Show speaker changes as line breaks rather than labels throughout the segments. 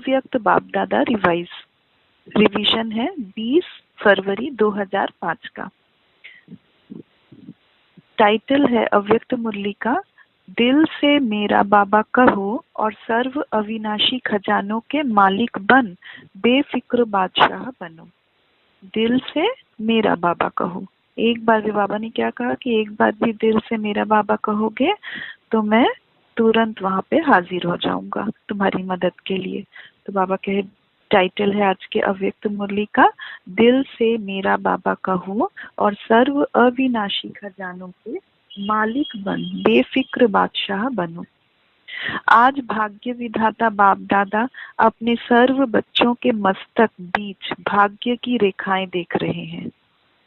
अव्यक्त बाप दादा रिवीजन है 20 फरवरी 2005 का। टाइटल है अव्यक्त मुरली का, दिल से मेरा बाबा कहो और सर्व अविनाशी खजानों के मालिक बन, बेफिक्र बादशाह बनो। दिल से मेरा बाबा कहो। एक बार भी बाबा ने क्या कहा कि एक बार भी दिल से मेरा बाबा कहोगे तो मैं तुरंत वहां पे हाजिर हो जाऊंगा तुम्हारी मदद के लिए। तो बाबा कहे, टाइटल है आज के अव्यक्त मुरली का, दिल से मेरा बाबा कहो और सर्व अविनाशी खजानों के मालिक बन, बेफिक्र बादशाह बनो। आज भाग्य विधाता बाप दादा अपने सर्व बच्चों के मस्तक बीच भाग्य की रेखाएं देख रहे हैं।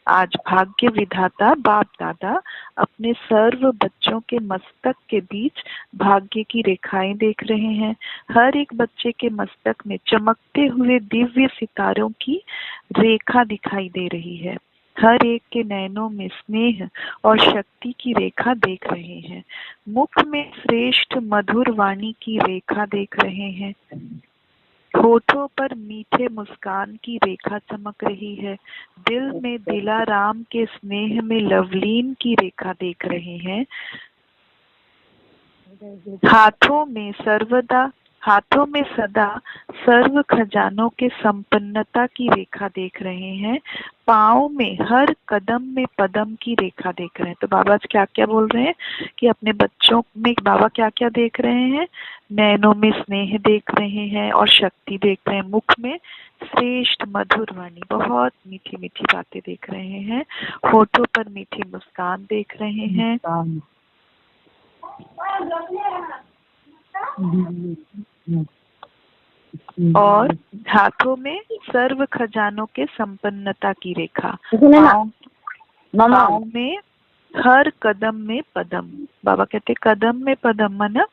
आज भाग्य विधाता बाप दादा अपने सर्व बच्चों के मस्तक के बीच भाग्य की रेखाएं देख रहे हैं। हर एक बच्चे के मस्तक में चमकते हुए दिव्य सितारों की रेखा दिखाई दे रही है। हर एक के नैनों में स्नेह और शक्ति की रेखा देख रहे हैं। मुख में श्रेष्ठ मधुर वाणी की रेखा देख रहे हैं। होठों पर मीठे मुस्कान की रेखा चमक रही है। दिल में दिलाराम के स्नेह में लवलीन की रेखा देख रहे हैं। हाथों में सदा सर्व खजानों के संपन्नता की रेखा देख रहे हैं। पाँव में हर कदम में पदम की रेखा देख रहे हैं। तो बाबा क्या क्या बोल रहे हैं कि अपने बच्चों में बाबा क्या क्या देख रहे हैं? नैनों में स्नेह देख रहे हैं और शक्ति देख रहे हैं। मुख में श्रेष्ठ मधुर वाणी, बहुत मीठी मीठी बातें देख रहे हैं। होठों पर मीठी मुस्कान देख रहे हैं। और हाथों में सर्व खजानों के संपन्नता की रेखा। पाँव में हर कदम में पदम। बाबा कहते कदम में पदम, माना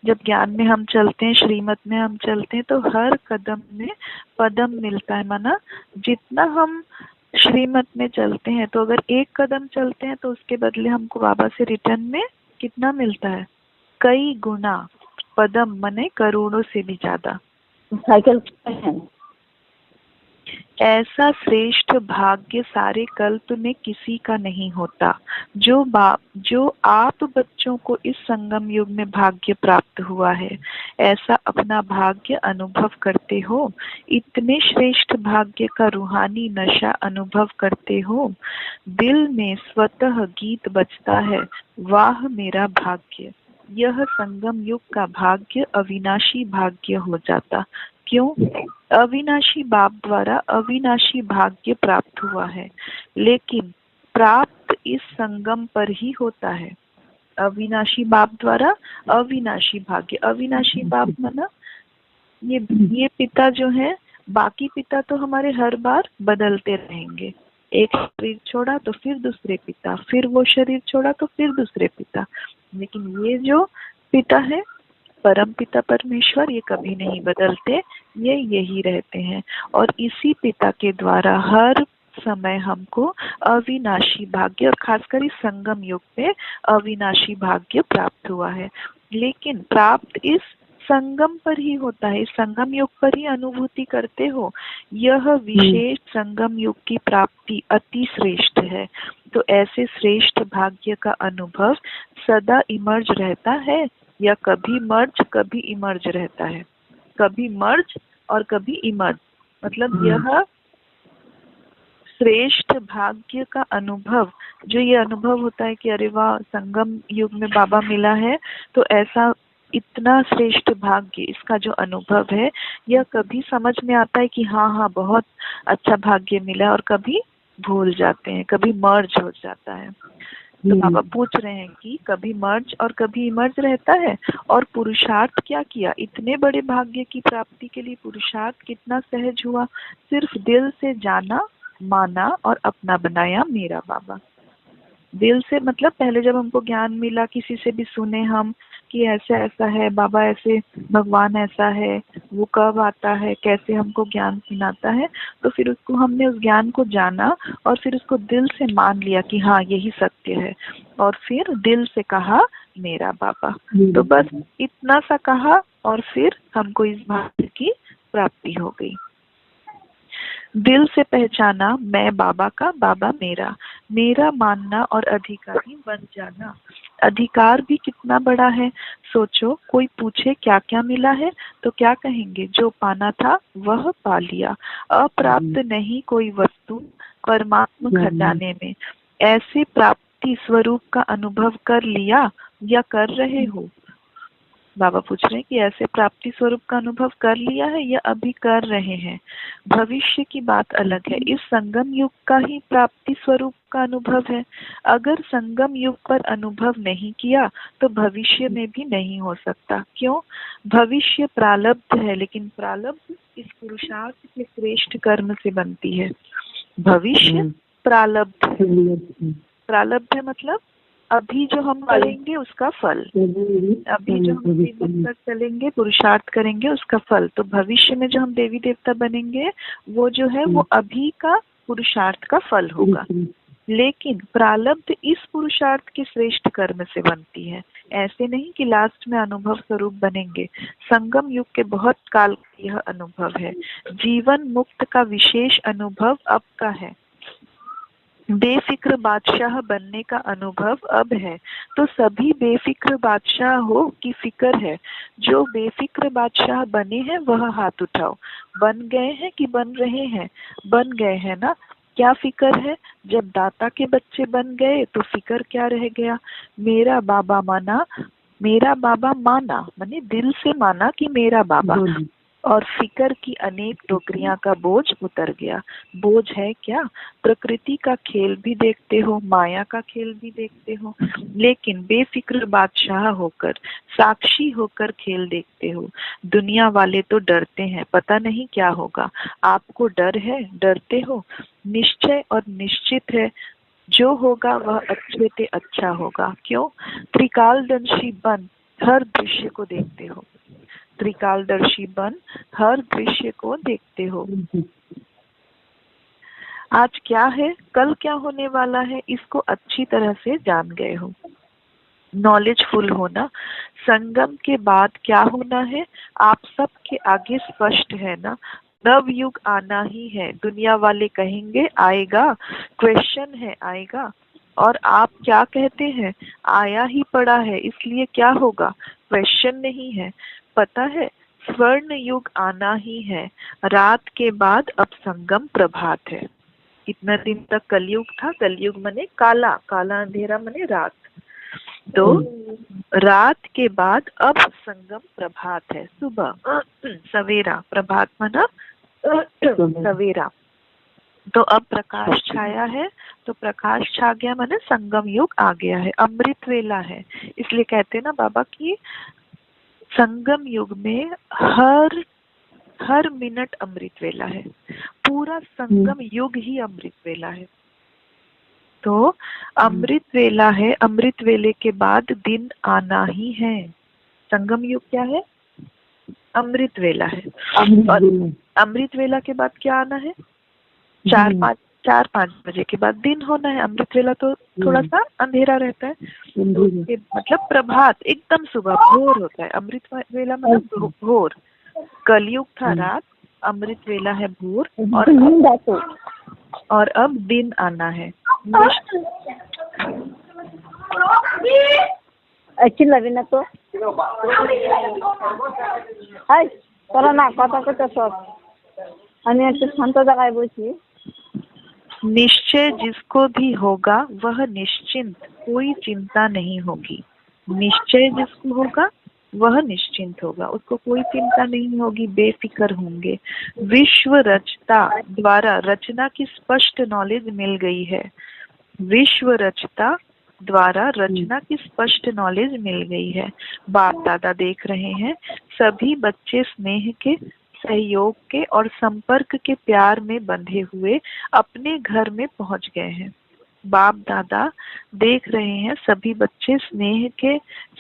जब ज्ञान में हम चलते हैं, श्रीमत में हम चलते हैं तो हर कदम में पदम मिलता है। माना जितना हम श्रीमत में चलते हैं तो अगर एक कदम चलते हैं तो उसके बदले हमको बाबा से रिटर्न में कितना मिलता है? कई गुना। पदम मने करोड़ों से भी ज्यादा।
साइकिल
ऐसा श्रेष्ठ भाग्य सारे कल्प में किसी का नहीं होता। जो आप बच्चों को इस संगम युग में भाग्य प्राप्त हुआ है, ऐसा अपना भाग्य अनुभव करते हो। इतने श्रेष्ठ भाग्य का रूहानी नशा अनुभव करते हो। दिल में स्वतः गीत बजता है, वाह मेरा भाग्य। यह संगम युग का भाग्य अविनाशी भाग्य हो जाता। क्यों? अविनाशी बाप द्वारा अविनाशी भाग्य प्राप्त हुआ है, लेकिन प्राप्त इस संगम पर ही होता है। अविनाशी बाप द्वारा अविनाशी भाग्य। अविनाशी बाप माना ये पिता जो है, बाकी पिता तो हमारे हर बार बदलते रहेंगे। एक शरीर छोड़ा तो फिर दूसरे पिता, फिर वो शरीर छोड़ा तो फिर दूसरे पिता। लेकिन ये जो पिता है, परम पिता परमेश्वर, ये कभी नहीं बदलते, ये यही रहते हैं। और इसी पिता के द्वारा हर समय हमको अविनाशी भाग्य, और खासकर इस संगम युग पे अविनाशी भाग्य प्राप्त हुआ है। लेकिन प्राप्त इस संगम पर ही होता है, इस संगम युग पर ही अनुभूति करते हो। यह विशेष संगम युग की प्राप्ति अति श्रेष्ठ है। तो ऐसे श्रेष्ठ भाग्य का अनुभव सदा इमर्ज रहता है या कभी मर्ज कभी इमर्ज रहता है? कभी मर्ज और कभी इमर्ज। मतलब यह श्रेष्ठ भाग्य का अनुभव, जो ये अनुभव होता है कि अरे वाह संगम युग में बाबा मिला है, तो ऐसा इतना श्रेष्ठ भाग्य, इसका जो अनुभव है, यह कभी समझ में आता है कि हाँ बहुत अच्छा भाग्य मिला, और कभी भूल जाते हैं, कभी मर्ज हो जाता है। तो बाबा पूछ रहे हैं कि कभी मर्ज और कभी इमर्ज रहता है। और पुरुषार्थ क्या किया? इतने बड़े भाग्य की प्राप्ति के लिए पुरुषार्थ कितना सहज हुआ। सिर्फ दिल से जाना, माना और अपना बनाया मेरा बाबा। दिल से मतलब पहले जब हमको ज्ञान मिला, किसी से भी सुने हम कि ऐसा ऐसा है बाबा, ऐसे भगवान ऐसा है, वो कब आता है, कैसे हमको ज्ञान सुनाता है, तो फिर उसको हमने उस ज्ञान को जाना और फिर उसको दिल से मान लिया कि हाँ यही सत्य है। और फिर दिल से कहा मेरा बाबा। तो बस इतना सा कहा और फिर हमको इस भाग्य की प्राप्ति हो गई। दिल से पहचाना मैं बाबा का, बाबा मेरा, मेरा मानना और अधिकारी बन जाना। अधिकार भी कितना बड़ा है। सोचो, कोई पूछे क्या क्या मिला है तो क्या कहेंगे? जो पाना था वह पा लिया। अप्राप्त नहीं कोई वस्तु परमात्मा खजाने में। ऐसे प्राप्ति स्वरूप का अनुभव कर लिया या कर रहे हो? बाबा पूछ रहे हैं कि ऐसे प्राप्ति स्वरूप का अनुभव कर लिया है या अभी कर रहे हैं? भविष्य की बात अलग है। इस संगम युग का ही प्राप्ति स्वरूप का अनुभव है। अगर संगम युग पर अनुभव नहीं किया तो भविष्य में भी नहीं हो सकता। क्यों? भविष्य प्रारब्ध है, लेकिन प्रारब्ध इस पुरुषार्थ के श्रेष्ठ कर्म से बनती है। भविष्य प्रारब्ध, प्रारब्ध है मतलब अभी जो हम करेंगे उसका फल, अभी जो हम श्रीमत तक चलेंगे, पुरुषार्थ करेंगे उसका फल। तो भविष्य में जो हम देवी देवता बनेंगे वो जो है वो अभी का पुरुषार्थ का फल होगा। लेकिन प्रारब्ध इस पुरुषार्थ के श्रेष्ठ कर्म से बनती है। ऐसे नहीं कि लास्ट में अनुभव स्वरूप बनेंगे। संगम युग के बहुत काल का यह अनुभव है। जीवन मुक्त का विशेष अनुभव अब का है। बेफिक्र बादशाह बनने का अनुभव अब है। तो सभी बेफिक्र बादशाह हो कि फिक्र है? जो बेफिक्र बादशाह बने हैं वह हाथ उठाओ। बन गए हैं कि बन रहे हैं? बन गए हैं ना। क्या फिक्र है? जब दाता के बच्चे बन गए तो फिक्र क्या रह गया? मेरा बाबा माना, मेरा बाबा माना माने दिल से माना कि मेरा बाबा, और फिकर की अनेक टोकरियां का बोझ उतर गया। बोझ है क्या? प्रकृति का खेल भी देखते हो, माया का खेल भी देखते हो, लेकिन बेफिक्र बादशाह होकर, साक्षी होकर खेल देखते हो। दुनिया वाले तो डरते हैं, पता नहीं क्या होगा। आपको डर है, डरते हो? निश्चय और निश्चित है जो होगा वह अच्छे से अच्छा होगा। क्यों? त्रिकालदर्शी बन हर दृश्य को देखते हो। त्रिकालदर्शी बन हर दृश्य को देखते हो। आज क्या है, कल क्या होने वाला है, इसको अच्छी तरह से जान गए हो। नॉलेजफुल होना। संगम के बाद क्या होना है आप सब के आगे स्पष्ट है ना। नव युग आना ही है। दुनिया वाले कहेंगे आएगा, क्वेश्चन है आएगा, और आप क्या कहते हैं? आया ही पड़ा है, इसलिए क्या होगा? क्वेश्चन नहीं है। पता है स्वर्ण युग आना ही है। रात के बाद अब संगम प्रभात है। इतना दिन तक कलयुग था। कलयुग मने काला, काला अंधेरा मने रात। तो रात के बाद अब संगम प्रभात है, सुबह, सवेरा। प्रभात मना सवेरा। तो अब प्रकाश छाया है, तो प्रकाश छा गया माने संगम युग आ गया है। अमृत वेला है, इसलिए कहते हैं ना बाबा की संगम युग में हर मिनट अमृत वेला है। पूरा संगम युग ही अमृत वेला है। तो अमृत वेला है। अमृत वेले के बाद दिन आना ही है। संगम युग क्या है? अमृत वेला है। और अमृत वेला के बाद क्या आना है? 4-5 बजे के बाद दिन होना है। अमृत वेला तो थोड़ा सा अंधेरा रहता है, तो मतलब प्रभात, एकदम सुबह, भोर होता है। अमृत वेला मतलब भोर। कलयुग था रात, अमृत वेला है भोर, और अब दिन आना है।
अच्छी लगी ना तो हाय তোরা না কথা কইতে সব আমি একটা শান্ত জায়গায় বসি।
निश्चय जिसको भी होगा वह निश्चिंत, कोई चिंता नहीं होगी। निश्चय जिसको होगा वह निश्चिंत होगा, उसको कोई चिंता नहीं होगी, बेफिक्र होंगे। विश्व रचता द्वारा रचना की स्पष्ट नॉलेज मिल गई है। विश्व रचता द्वारा रचना की स्पष्ट नॉलेज मिल गई है। बाप दादा देख रहे हैं, सभी बच्चे स्नेह के, सहयोग के और संपर्क के प्यार में बंधे हुए अपने घर में पहुंच गए हैं। बाप दादा देख रहे हैं, सभी बच्चे स्नेह के,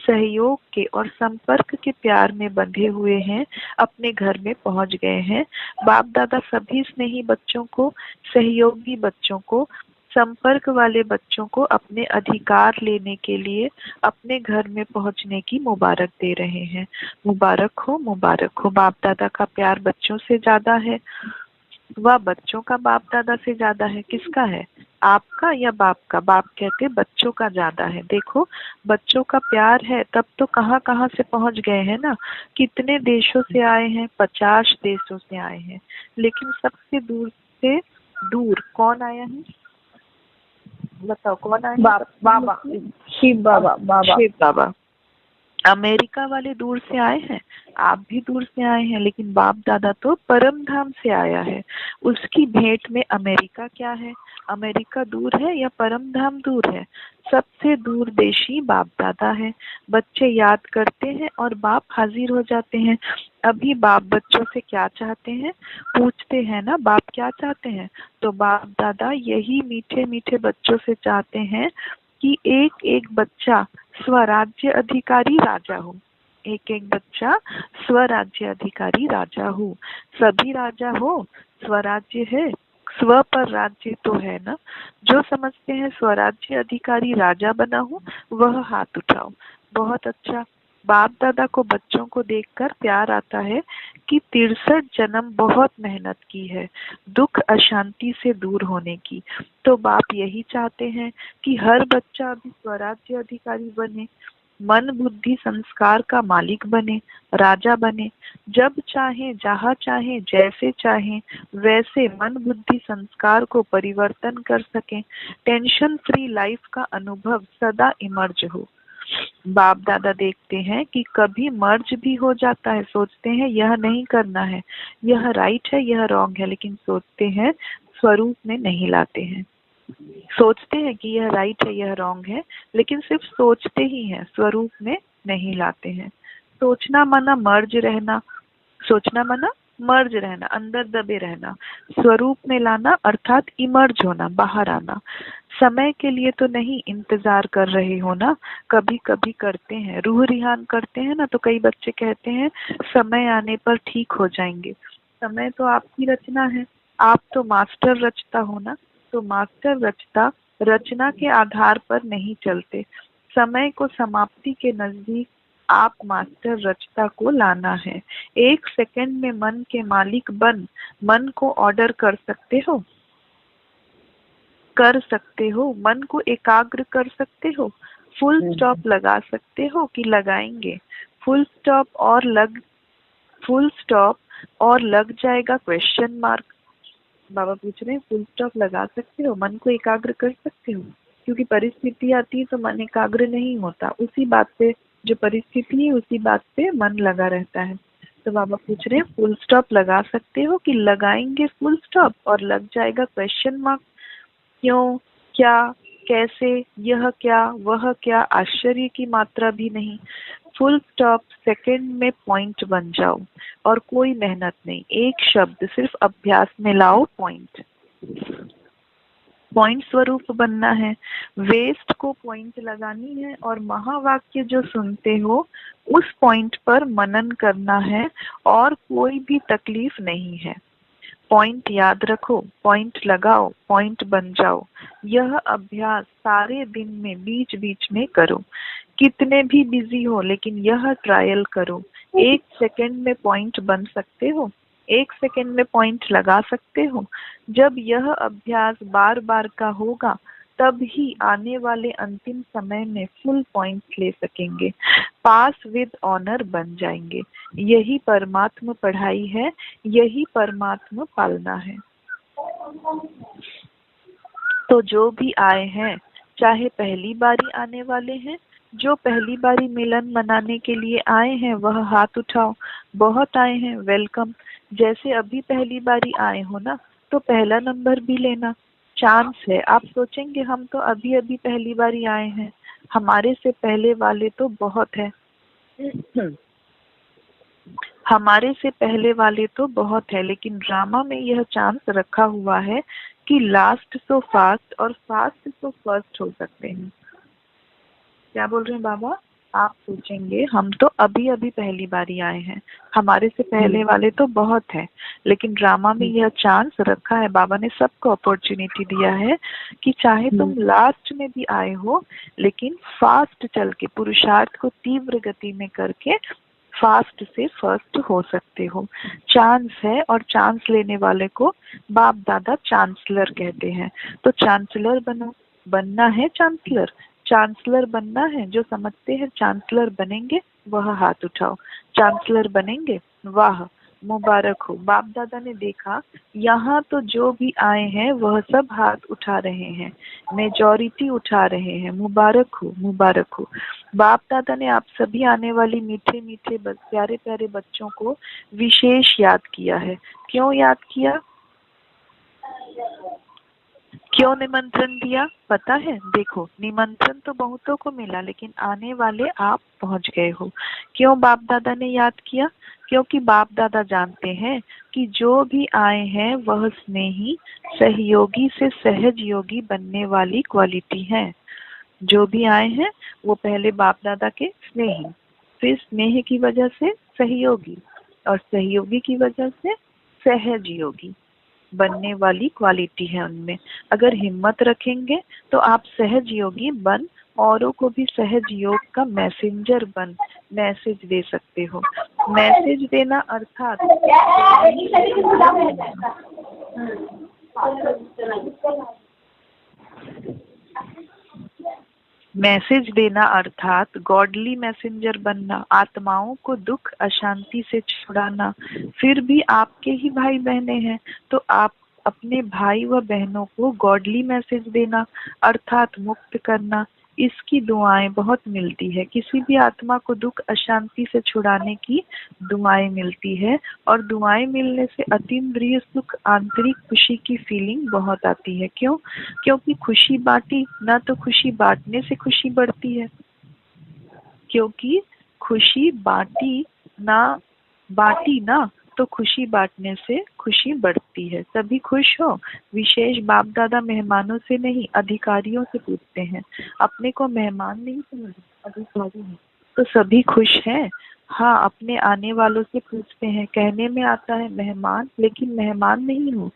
सहयोग के और संपर्क के प्यार में बंधे हुए हैं, अपने घर में पहुंच गए हैं। बाप दादा सभी स्नेही बच्चों को, सहयोगी बच्चों को, संपर्क वाले बच्चों को अपने अधिकार लेने के लिए अपने घर में पहुंचने की मुबारक दे रहे हैं। मुबारक हो, मुबारक हो। बाप दादा का प्यार बच्चों से ज्यादा है, वह बच्चों का बाप दादा से ज्यादा है। किसका है, आपका या बाप का? बाप कहते बच्चों का ज्यादा है। देखो, बच्चों का प्यार है तब तो कहाँ कहाँ से पहुंच गए हैं ना, कितने देशों से आए हैं, 50 देशों से आए हैं। लेकिन सबसे दूर से दूर कौन आया है, बताओ कौन आया है?
बाबा, शिव बाबा।
शिव बाबा। अमेरिका वाले दूर से आए हैं, आप भी दूर से आए हैं, लेकिन बाप दादा तो परम धाम से आया है। उसकी भेंट में अमेरिका क्या है? अमेरिका दूर है या परम धाम दूर है? सबसे दूरदेशी बाप दादा है। बच्चे याद करते हैं और बाप हाजिर हो जाते हैं। अभी बाप बच्चों से क्या चाहते हैं, पूछते हैं ना, बाप क्या चाहते हैं? तो बाप दादा यही मीठे मीठे बच्चों से चाहते हैं कि एक एक बच्चा स्वराज्य अधिकारी राजा हो। एक एक बच्चा स्वराज्य अधिकारी राजा हो। सभी राजा हो, स्वराज्य है, स्व पर राज्य तो है ना। जो समझते हैं स्वराज्य अधिकारी राजा बना हूँ, वह हाथ उठाओ। बहुत अच्छा। बाप दादा को बच्चों को देखकर प्यार आता है कि 63 जन्म बहुत मेहनत की है दुख अशांति से दूर होने की। तो बाप यही चाहते हैं कि हर बच्चा अभी स्वराज्य अधिकारी बने, मन बुद्धि संस्कार का मालिक बने, राजा बने। जब चाहे, जहाँ चाहे, जैसे चाहे वैसे मन बुद्धि संस्कार को परिवर्तन कर सकें। टेंशन फ्री लाइफ का अनुभव सदा इमर्ज हो। बाप दादा देखते हैं कि कभी मर्ज भी हो जाता है, सोचते हैं यह नहीं करना है, यह राइट है, यह रॉन्ग है, लेकिन सोचते हैं, स्वरूप में नहीं लाते हैं। सोचते हैं कि यह राइट है, यह रॉन्ग है, लेकिन सिर्फ सोचते ही हैं, स्वरूप में नहीं लाते हैं। सोचना मना मर्ज रहना, सोचना मना मर्ज रहना, अंदर दबे रहना। स्वरूप में लाना अर्थात इमर्ज होना, बाहर आना। समय के लिए तो नहीं इंतजार कर रहे हो ना, कभी कभी करते हैं, रूह रिहान करते हैं ना। तो कई बच्चे कहते हैं समय आने पर ठीक हो जाएंगे। समय तो आपकी रचना है, आप तो मास्टर रचता हो ना। तो मास्टर रचता रचना के आधार पर नहीं चलते। समय को समाप्ति के नजदीक आप मास्टर रचता को लाना है। 1 सेकंड में मन के मालिक बन मन को ऑर्डर कर सकते हो, कर सकते हो। मन को एकाग्र कर सकते हो। फुल स्टॉप लगा सकते हो कि लगाएंगे? फुल स्टॉप और लग जाएगा क्वेश्चन मार्क। बाबा पूछ रहे हैं फुल स्टॉप लगा सकते हो, मन को एकाग्र कर सकते हो? क्योंकि परिस्थिति आती है तो मन एकाग्र नहीं होता, उसी बात पे, जो परिस्थिति है उसी बात पे मन लगा रहता है। तो बाबा पूछ रहे हैं फुल स्टॉप लगा सकते हो कि लगाएंगे फुल स्टॉप और लग जाएगा क्वेश्चन मार्क? क्यों, क्या, कैसे, यह क्या, वह क्या, आश्चर्य की मात्रा भी नहीं। फुल स्टॉप, सेकंड में पॉइंट बन जाओ। और कोई मेहनत नहीं, एक शब्द सिर्फ अभ्यास में लाओ, पॉइंट। पॉइंट स्वरूप बनना है, वेस्ट को पॉइंट लगानी है, और महावाक्य जो सुनते हो उस पॉइंट पर मनन करना है, और कोई भी तकलीफ नहीं है। पॉइंट याद रखो, पॉइंट लगाओ, पॉइंट बन जाओ। यह अभ्यास सारे दिन में बीच बीच में करो। कितने भी बिजी हो, लेकिन यह ट्रायल करो। 1 सेकंड में पॉइंट बन सकते हो, 1 सेकंड में पॉइंट लगा सकते हो। जब यह अभ्यास बार बार का होगा, तब ही आने वाले अंतिम समय में फुल पॉइंट ले सकेंगे, पास विद ऑनर बन जाएंगे। यही परमात्म पढ़ाई है, यही परमात्म पालना है। तो जो भी आए हैं, चाहे पहली बारी आने वाले हैं, जो पहली बारी मिलन मनाने के लिए आए हैं वह हाथ उठाओ। बहुत आए हैं, वेलकम। जैसे अभी पहली बारी आए हो ना, तो पहला नंबर भी लेना, चांस है। आप सोचेंगे हम तो अभी अभी पहली बारी आए हैं, हमारे से पहले वाले तो बहुत है, हमारे से पहले वाले तो बहुत है। लेकिन ड्रामा में यह चांस रखा हुआ है कि लास्ट सो फास्ट और फास्ट सो फर्स्ट हो सकते हैं। क्या बोल रहे हैं बाबा? आप सोचेंगे हम तो अभी अभी पहली बारी आए हैं, हमारे से पहले वाले तो बहुत हैं, लेकिन ड्रामा में यह चांस रखा है, बाबा ने सबको अपॉर्चुनिटी दिया है कि चाहे तुम लास्ट में भी आए हो, लेकिन फास्ट चल के पुरुषार्थ को तीव्र गति में करके फास्ट से फर्स्ट हो सकते हो। चांस है, और चांस लेने वाले को बाप दादा चांसलर कहते हैं। तो चांसलर बनना है, चांसलर बनना है। जो समझते हैं चांसलर बनेंगे वह हाथ उठाओ। चांसलर बनेंगे, वाह मुबारक हो। बाप दादा ने देखा यहाँ तो जो भी आए हैं वह सब हाथ उठा रहे हैं, मेजॉरिटी उठा रहे हैं। मुबारक हो, मुबारक हो। बाप दादा ने आप सभी आने वाली मीठे मीठे प्यारे प्यारे बच्चों को विशेष याद किया है। क्यों याद किया, क्यों निमंत्रण दिया पता है? देखो, निमंत्रण तो बहुतों को मिला, लेकिन आने वाले आप पहुंच गए हो। क्यों बाप दादा ने याद किया? क्योंकि बाप दादा जानते हैं कि जो भी आए हैं वह स्नेही सहयोगी से सहज योगी बनने वाली क्वालिटी है। जो भी आए हैं वो पहले बाप दादा के स्नेही, फिर स्नेह की वजह से सहयोगी, और सहयोगी की वजह से सहज योगी बनने वाली क्वालिटी है उनमें। अगर हिम्मत रखेंगे तो आप सहज योगी बन औरों को भी सहज योग का मैसेंजर बन मैसेज दे सकते हो। मैसेज देना अर्थात मैसेज देना अर्थात गॉडली मैसेंजर बनना, आत्माओं को दुख अशांति से छुड़ाना। फिर भी आपके ही भाई बहने हैं तो आप अपने भाई व बहनों को गॉडली मैसेज देना अर्थात मुक्त करना। इसकी दुआएं बहुत मिलती है, किसी भी आत्मा को दुख अशांति से छुड़ाने की दुआएं मिलती है, और दुआएं मिलने से अतीन्द्रिय सुख, आंतरिक खुशी की फीलिंग बहुत आती है। क्यों? क्योंकि खुशी बांटी ना तो खुशी बांटने से खुशी बढ़ती है, क्योंकि खुशी बांटी ना तो खुशी बांटने से खुशी बढ़ती है। सभी खुश हो? विशेष बाप दादा मेहमानों से नहीं अधिकारियों से पूछते हैं। अपने को मेहमान नहीं समझते, अधिकारी हैं। तो सभी खुश हैं? हाँ, अपने आने वालों से पूछते हैं। कहने में आता है मेहमान, लेकिन मेहमान नहीं हो,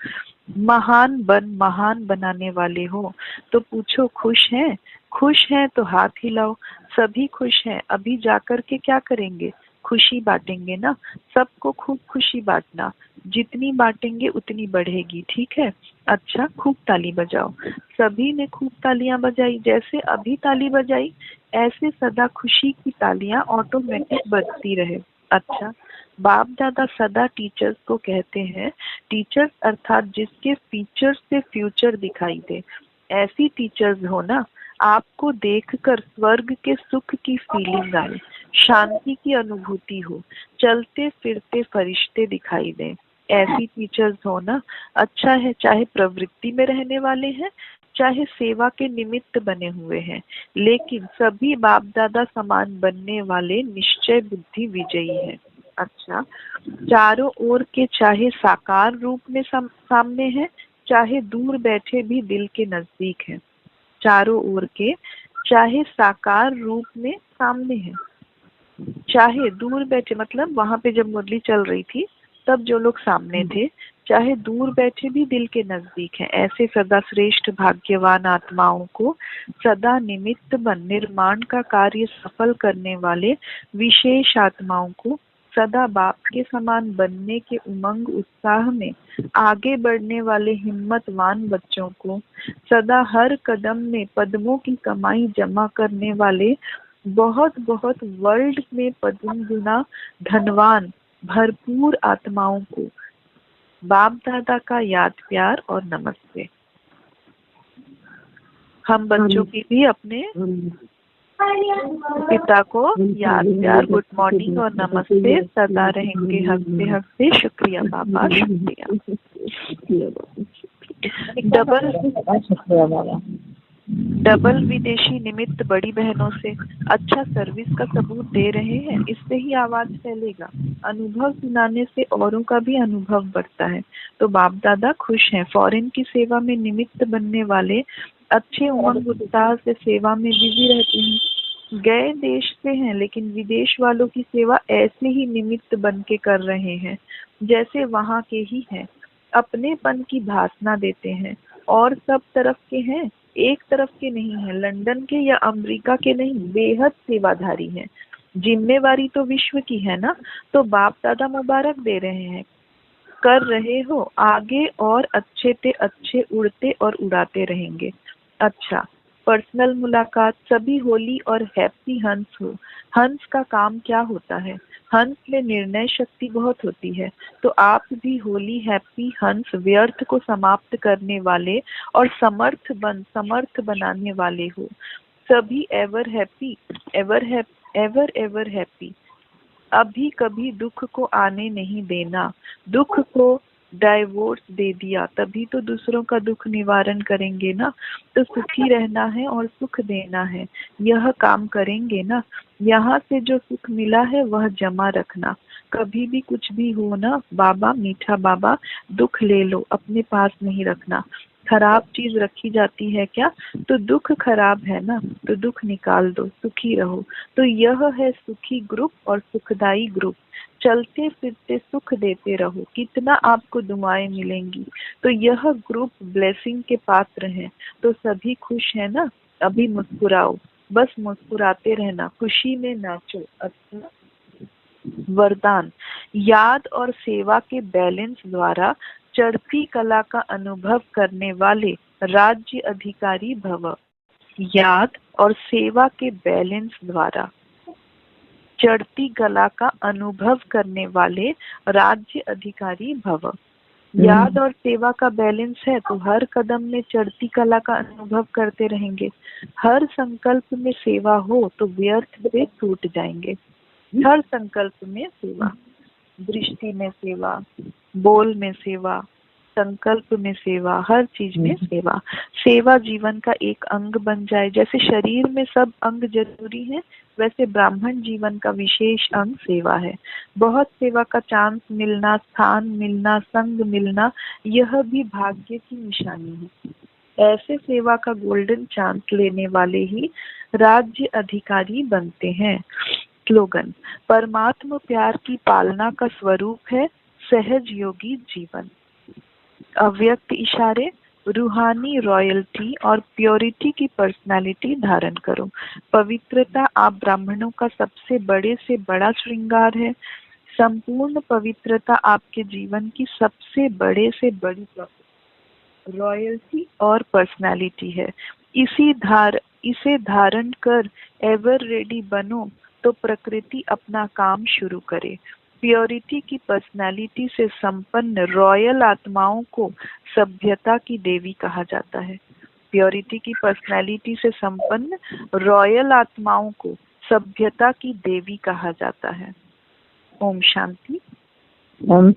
महान बनाने वाले हो। तो पूछो खुश हैं? खुश हैं तो हाथ हिलाओ। सभी खुश हैं। अभी जाकर के क्या करेंगे? खुशी बांटेंगे ना। सबको खूब खुशी बांटना, जितनी बांटेंगे उतनी बढ़ेगी। ठीक है? अच्छा, खूब ताली बजाओ। सभी ने खूब तालियां बजाई। जैसे अभी ताली बजाई ऐसे सदा खुशी की तालियां ऑटोमेटिक बजती रहे। अच्छा, बाप दादा सदा टीचर्स को कहते हैं, टीचर्स अर्थात जिसके फीचर्स से फ्यूचर दिखाई दे। ऐसी टीचर्स हो ना, आपको देखकर स्वर्ग के सुख की फीलिंग आए, शांति की अनुभूति हो, चलते फिरते फरिश्ते दिखाई दें। ऐसी टीचर्स हो ना। अच्छा है, चाहे प्रवृत्ति में रहने वाले हैं, चाहे सेवा के निमित्त बने हुए हैं, लेकिन सभी बाप दादा समान बनने वाले निश्चय बुद्धि विजयी हैं। अच्छा, चारों ओर के चाहे साकार रूप में सामने हैं, चाहे दूर बैठे भी दिल के नजदीक हैं। चारों ओर के चाहे साकार रूप में सामने हैं, चाहे दूर बैठे, मतलब वहां पे जब मुरली चल रही थी तब जो लोग सामने थे, चाहे दूर बैठे भी दिल के नजदीक हैं। ऐसे सदा श्रेष्ठ भाग्यवान आत्माओं को सदा निमित्त बन निर्माण का कार्य सफल करने वाले विशेष आत्माओं को सदा बाप के समान बनने के उमंग उत्साह में आगे बढ़ने वाले हिम्मतवान बच्चों को सदा हर कदम में पद्मों की कमाई जमा करने वाले बहुत बहुत वर्ल्ड में पद्म गुना धनवान भरपूर आत्माओं को बाप दादा का याद प्यार और नमस्ते। हम बच्चों की भी अपने पिता को याद प्यार, गुड मॉर्निंग और नमस्ते सदा रहेंगे हंसते हंसते। शुक्रिया बाबा, शुक्रिया। डबल विदेशी निमित्त बड़ी बहनों से अच्छा सर्विस का सबूत दे रहे हैं, इससे ही आवाज फैलेगा। अनुभव सुनाने से औरों का भी अनुभव बढ़ता है। तो बाप दादा खुश हैं। फॉरेन की सेवा में निमित्त बनने वाले अच्छे उमंग उत्साह से सेवा में बिजी रहते हैं। गए देश से हैं लेकिन विदेश वालों की सेवा ऐसे ही निमित्त बन के कर रहे हैं जैसे वहाँ के ही हैं। अपनेपन की भासना देते हैं और सब तरफ के हैं, एक तरफ के नहीं हैं, लंदन के या अमेरिका के नहीं, बेहद सेवाधारी हैं। जिम्मेवारी तो विश्व की है ना, तो बाप दादा मुबारक दे रहे हैं। कर रहे हो आगे और अच्छे ते अच्छे उड़ते और उड़ाते रहेंगे। अच्छा, पर्सनल मुलाकात। सभी होली और हैप्पी हंस हो। हंस का काम क्या होता है? हंस में निर्णय शक्ति बहुत होती है, तो आप भी होली हैप्पी हंस व्यर्थ को समाप्त करने वाले और समर्थ बनाने वाले हो। सभी ever happy, ever ever happy. अभी कभी दुख को आने नहीं देना। दुख को डाइवोर्स दे दिया तभी तो दूसरों का दुख निवारण करेंगे ना। तो सुखी रहना है और सुख देना है, यह काम करेंगे ना। यहाँ से जो सुख मिला है वह जमा रखना। कभी भी कुछ भी हो ना बाबा, मीठा बाबा, दुख ले लो, अपने पास नहीं रखना। खराब चीज रखी जाती है क्या? तो दुख खराब है ना, तो दुख निकाल दो, सुखी रहो। तो यह है सुखी ग्रुप और सुखदाई ग्रुप। चलते फिरते सुख देते रहो, कितना आपको दुआएं मिलेंगी। तो यह ग्रुप ब्लेसिंग के पात्र हैं। तो सभी खुश है ना? अभी मुस्कुराओ, बस मुस्कुराते रहना, खुशी में नाचो। अच्छा, वरदान। याद और सेवा के बैलेंस द्वारा चढ़ती कला का अनुभव करने वाले राज्य अधिकारी भव। याद और सेवा के बैलेंस द्वारा चढ़ती कला का अनुभव करने वाले राज्य अधिकारी भव। याद और सेवा का बैलेंस है तो हर कदम में चढ़ती कला का अनुभव करते रहेंगे। हर संकल्प में सेवा हो तो व्यर्थ से टूट जाएंगे। हर संकल्प में सेवा, दृष्टि में सेवा, बोल में सेवा, संकल्प में सेवा, हर चीज में सेवा। सेवा जीवन का एक अंग बन जाए। जैसे शरीर में सब अंग जरूरी है, वैसे ब्राह्मण जीवन का विशेष अंग सेवा है। बहुत सेवा का चांस मिलना, स्थान मिलना, संग मिलना, यह भी भाग्य की निशानी है। ऐसे सेवा का गोल्डन चांस लेने वाले ही राज्य अधिकारी बनते हैं। स्लोगन। परमात्मा प्यार की पालना का स्वरूप है सहज योगी जीवन। अव्यक्त इशारे। रूहानी रॉयल्टी और प्योरिटी की पर्सनालिटी धारण करो। पवित्रता आप ब्राह्मणों का सबसे बड़े से बड़ा श्रृंगार है। संपूर्ण पवित्रता आपके जीवन की सबसे बड़े से बड़ी रॉयल्टी और पर्सनालिटी है। इसे धारण कर एवर रेडी बनो तो प्रकृति अपना काम शुरू करे। प्योरिटी की पर्सनालिटी से संपन्न रॉयल आत्माओं को सभ्यता की देवी कहा जाता है। प्योरिटी की पर्सनालिटी से संपन्न रॉयल आत्माओं को सभ्यता की देवी कहा जाता है। ओम शांति।
ओम